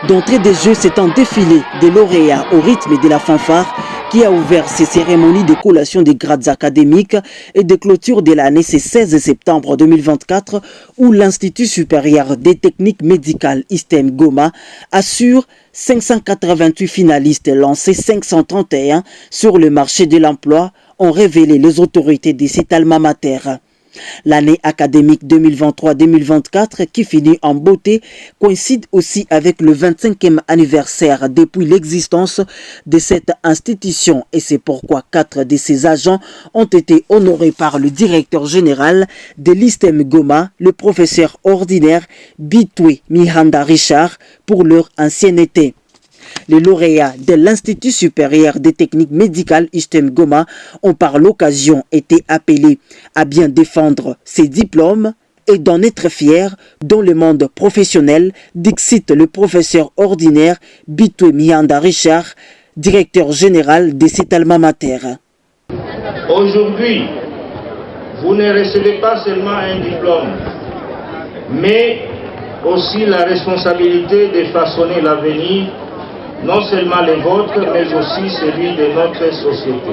D'entrée des jeux, c'est un défilé des lauréats au rythme de la fanfare qui a ouvert ces cérémonies de collation des grades académiques et de clôture de l'année ce 16 septembre 2024 où l'Institut supérieur des techniques médicales ISTEM Goma assure 588 finalistes lancés 531 sur le marché de l'emploi, ont révélé les autorités de cet alma mater. L'année académique 2023-2024 qui finit en beauté coïncide aussi avec le 25e anniversaire depuis l'existence de cette institution et c'est pourquoi 4 de ses agents ont été honorés par le directeur général de l'ISTEM Goma, le professeur ordinaire Bitwe Mihanda Richard, pour leur ancienneté. Les lauréats de l'Institut supérieur des techniques médicales ISTEM Goma ont par l'occasion été appelés à bien défendre ces diplômes et d'en être fiers dans le monde professionnel, dixit le professeur ordinaire Bitwe Mihanda Richard, directeur général de cet alma mater. Aujourd'hui, vous ne recevez pas seulement un diplôme, mais aussi la responsabilité de façonner l'avenir, non seulement les vôtres, mais aussi celui de notre société.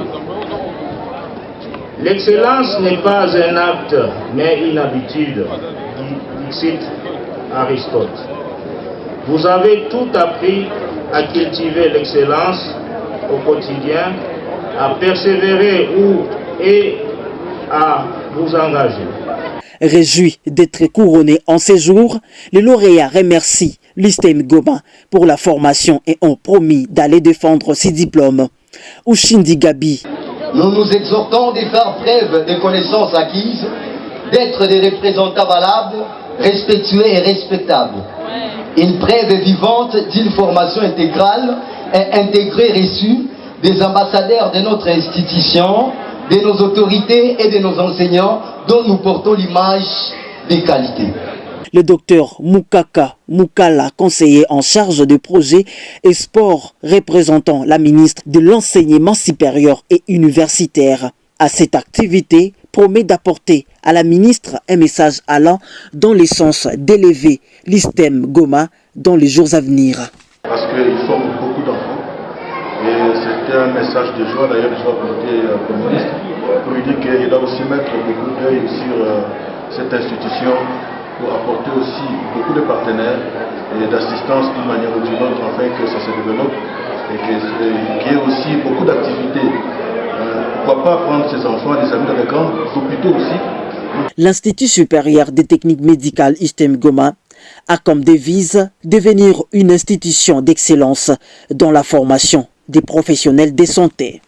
L'excellence n'est pas un acte, mais une habitude, dit Aristote. Vous avez tout appris à cultiver l'excellence au quotidien, à persévérer et à vous engager. Réjouis d'être couronnés en ces jours, les lauréats remercient l'ISTEM Goma pour la formation et ont promis d'aller défendre ses diplômes. Ushindi Gabi. Nous nous exhortons de faire preuve des connaissances acquises, d'être des représentants valables, respectueux et respectables. Une preuve vivante d'une formation intégrale et intégrée reçue des ambassadeurs de notre institution, de nos autorités et de nos enseignants dont nous portons l'image des qualités. Le docteur Mukaka Mukala, conseiller en charge de projets et sport, représentant la ministre de l'enseignement supérieur et universitaire. À cette activité, promet d'apporter à la ministre un message allant dans le sens d'élever l'ISTEM Goma dans les jours à venir. Parce qu'il forme beaucoup d'enfants et c'était un message de joie, d'ailleurs je dois apporter au ministre pour lui dire qu'il doit aussi mettre beaucoup d'œil sur cette institution pour apporter aussi beaucoup de partenaires et d'assistance d'une manière ou d'une autre afin que ça se développe et qu'il y ait aussi beaucoup d'activités. Pourquoi pas prendre ces enfants, les amis dans les grands hôpitaux aussi. L'Institut supérieur des techniques médicales ISTEM Goma a comme devise devenir une institution d'excellence dans la formation des professionnels de santé.